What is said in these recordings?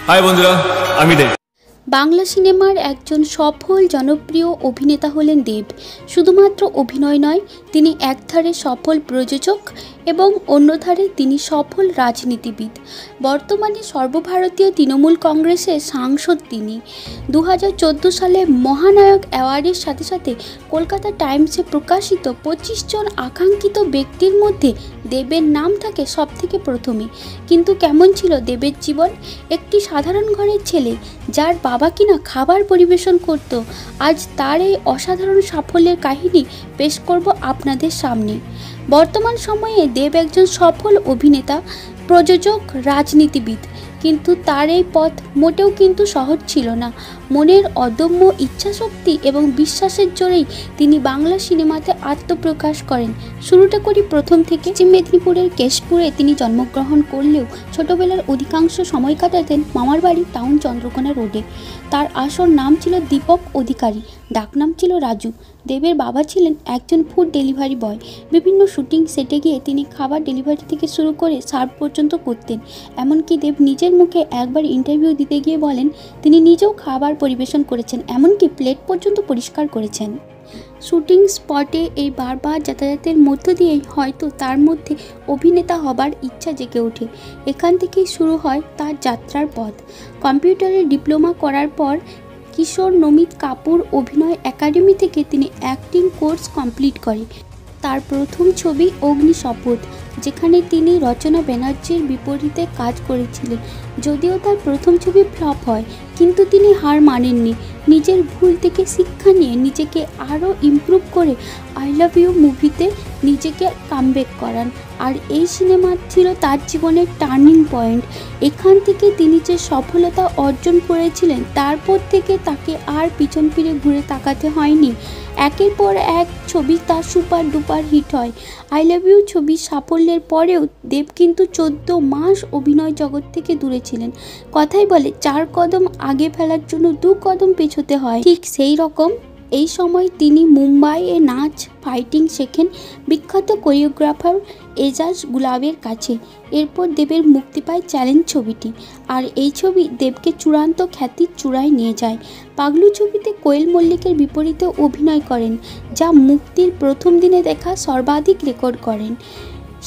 High বন্ধুরা, আমি দেব। বাংলা সিনেমার একজন সফল জনপ্রিয় অভিনেতা হলেন দেব। শুধুমাত্র অভিনয় নয়, তিনি একধারে সফল প্রযোজক এবং অন্যধারে তিনি সফল রাজনীতিবিদ। বর্তমানে সর্বভারতীয় তৃণমূল কংগ্রেসের সাংসদ তিনি। 2014 সালে মহানায়ক অ্যাওয়ার্ডের সাথে সাথে কলকাতা টাইমসে প্রকাশিত 25 জন আকাঙ্ক্ষিত ব্যক্তির মধ্যে দেবের নাম থাকে সবথেকে প্রথমে। কিন্তু কেমন ছিল দেবের জীবন? একটি সাধারণ ঘরের ছেলে যার বাবা কিনা খাবার পরিবেশন করত, আজ তার এই অসাধারণ সাফল্যের কাহিনী পেশ করব আপনাদের সামনে। বর্তমান সময়ে দেব একজন সফল অভিনেতা, প্রযোজক, রাজনীতিবিদ। কিন্তু তার এই পথ মোটেও কিন্তু সহজ ছিল না। মনের অদম্য ইচ্ছাশক্তি এবং বিশ্বাসের জোরেই তিনি বাংলা সিনেমাতে আত্মপ্রকাশ করেন। শুরুটা করি প্রথম থেকে। পশ্চিম মেদিনীপুরের কেশপুরে তিনি জন্মগ্রহণ করলেও ছোটবেলার অধিকাংশ সময় কাটাতেন মামার বাড়ি টাউন চন্দ্রকোনা রোডে। তার আসল নাম ছিল দীপক অধিকারী, ডাকনাম ছিল রাজু। দেবের বাবা ছিলেন একজন ফুড ডেলিভারি বয়। বিভিন্ন শুটিং সেটে গিয়ে তিনি খাবার ডেলিভারি থেকে শুরু করে সার্ভ পর্যন্ত করতেন। এমনকি দেব নিজের মুখে একবার ইন্টারভিউ দিতে গিয়ে বলেন তিনি নিজেও খাবার পরিবেশন করেছেন, এমনকি প্লেট পর্যন্ত পরিষ্কার করেছেন। শুটিং স্পটে এই বারবার যাতায়াতের মধ্য দিয়েই হয়তো তার মধ্যে অভিনেতা হবার ইচ্ছা জেগে ওঠে। এখান থেকেই শুরু হয় তার যাত্রার পথ। কম্পিউটারে ডিপ্লোমা করার পর কিশোর নমিত কাপুর অভিনয় একাডেমি থেকে তিনি অ্যাক্টিং কোর্স কমপ্লিট করে। তার প্রথম ছবি অগ্নিশপথ, যেখানে তিনি রচনা ব্যানার্জির বিপরীতে কাজ করেছিলেন। যদিও তার প্রথম ছবি ফ্লপ হয়, কিন্তু তিনি হার মানেননি। নিজের ভুল থেকে শিক্ষা নিয়ে নিজেকে আরও ইমপ্রুভ করে আই লাভ ইউ মুভিতে নিজেকে কামব্যাক করান। আর এই সিনেমা ছিল তার জীবনের টার্নিং পয়েন্ট। এখান থেকে তিনি যে সফলতা অর্জন করেছিলেন, তারপর থেকে তাকে আর পিছন ফিরে ঘুরে তাকাতে হয়নি। একের পর এক ছবি তার সুপার ডুপার হিট হয়। আই লাভ ইউ ছবির সাফল্যের পরেও দেব কিন্তু 14 মাস অভিনয় জগৎ থেকে দূরে ছিলেন। কথাই বলে 4 কদম আগে ফেলার জন্য 2 কদম পেছোতে হয়। ঠিক সেই রকম এই সময় তিনি মুম্বাইয়ে নাচ ফাইটিং শেখেন বিখ্যাত কোরিওগ্রাফার এজাজ গুলাবের কাছে। এরপর দেবের মুক্তি পায় চ্যালেঞ্জ ছবিটি, আর এই ছবি দেবকে চূড়ান্ত খ্যাতির চূড়ায় নিয়ে যায়। পাগলু ছবিতে কোয়েল মল্লিকের বিপরীতে অভিনয় করেন, যা মুক্তির প্রথম দিনে দেখা সর্বাধিক রেকর্ড করেন।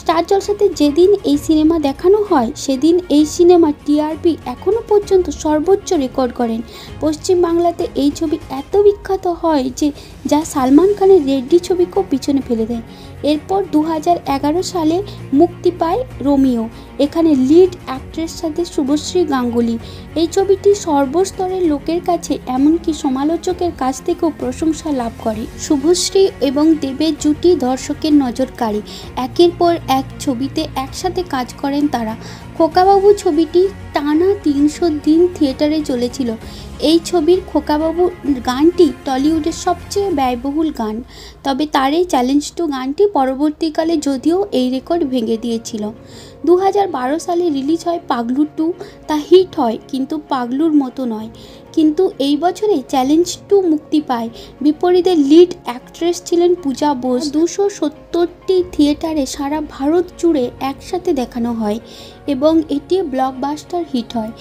স্টার জলসাতে যেদিন এই সিনেমা দেখানো হয়, সেদিন এই সিনেমার টিআরপি এখনও পর্যন্ত সর্বোচ্চ রেকর্ড করেন। পশ্চিমবাংলাতে এই ছবি এত বিখ্যাত হয় যে যা সালমান খানের রেড্ডি ছবিকেও পিছনে ফেলে দেয়। এরপর 2011 সালে মুক্তি পায় রোমিও। এখানে লিড অ্যাক্ট্রেস সাথে শুভশ্রী গাঙ্গুলি। এই ছবিটি সর্বস্তরের লোকের কাছে, এমনকি সমালোচকের কাছ থেকেও প্রশংসা লাভ করে। শুভশ্রী এবং দেবের জুটি দর্শকের নজর কাড়ে। একের পর এক ছবিতে একসাথে কাজ করেন তারা। খোকাবাবু ছবিটি টানা 300 দিন থিয়েটারে চলেছিল। এই ছবির খোকাবাবু গানটি টলিউডের সবচেয়ে ব্যয়বহুল গান। তবে তার এই চ্যালেঞ্জ টু গানটি পরবর্তীকালে যদিও এই রেকর্ড ভেঙে দিয়েছিল। 2012 সালে রিলিজ হয় পাগলু 2। তা হিট হয়, কিন্তু পাগলুর মতো নয়। কিন্তু এই বছরে চ্যালেঞ্জ 2 মুক্তি পায়। বিপরীতে লিড অ্যাক্ট্রেস ছিলেন পূজা বোস। 270টি থিয়েটারে সারা ভারত জুড়ে একসাথে দেখানো হয় এবং এটি ব্লকবাস্টার হিট হয়।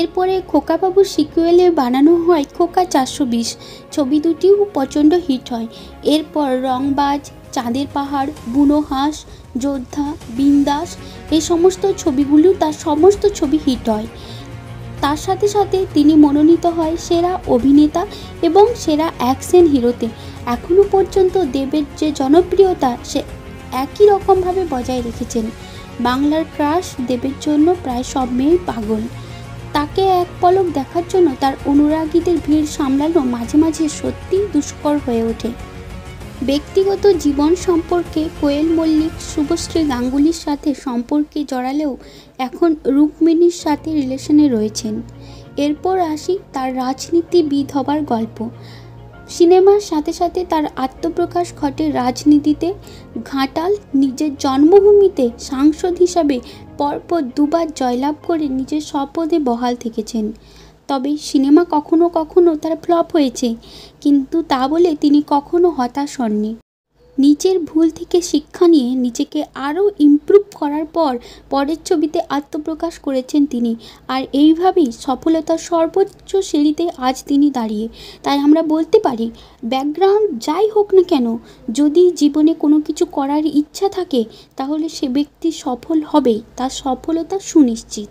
এরপরে খোকাবাবুর সিকুয়েলে বানানো হয় খোকা 420। ছবি দুটিও প্রচণ্ড হিট হয়। এরপর রংবাজ, চাঁদের পাহাড়, বুনো হাঁস, যোদ্ধা, বিন্দাস, এই সমস্ত ছবিগুলো তার সমস্ত ছবি হিট হয়। তার সাথে সাথে তিনি মনোনীত হয় সেরা অভিনেতা এবং সেরা অ্যাকশন হিরোতে। এখনও পর্যন্ত দেবের যে জনপ্রিয়তা সে একই রকমভাবে বজায় রেখেছেন। বাংলার ক্রাশ দেবের জন্য প্রায় সব মেয়েই পাগল। তাকে এক পলক দেখার জন্য তার অনুরাগীদের ভিড় সামলানো মাঝে মাঝে সত্যিই দুষ্কর হয়ে ওঠে। ব্যক্তিগত জীবন সম্পর্কে কোয়েল মল্লিক শুভশ্রী গাঙ্গুলির সাথে সম্পর্কে জড়ালেও এখন রুক্মিণীর সাথে রিলেশনে রয়েছেন। এরপর আসি তার রাজনীতিবিদ হবার গল্প। সিনেমার সাথে সাথে তার আত্মপ্রকাশ ঘটে রাজনীতিতে। ঘাটাল নিজের জন্মভূমিতে সাংসদ হিসাবে পরপর 2 বার জয়লাভ করে নিজের স্বপদে বহাল থেকেছেন। তবে সিনেমা কখনো কখনো তার ফ্লপ হয়েছে, কিন্তু তা বলে তিনি কখনো হতাশ হননি। নিজের ভুল থেকে শিক্ষা নিয়ে নিজেকে আরও ইমপ্রুভ করার পর পরের ছবিতে আত্মপ্রকাশ করেছেন তিনি। আর এইভাবেই সফলতার সর্বোচ্চ সিঁড়িতে আজ তিনি দাঁড়িয়ে। তাই আমরা বলতে পারি, ব্যাকগ্রাউন্ড যাই হোক না কেন, যদি জীবনে কোনো কিছু করার ইচ্ছা থাকে তাহলে সে ব্যক্তি সফল হবেই, তার সফলতা সুনিশ্চিত।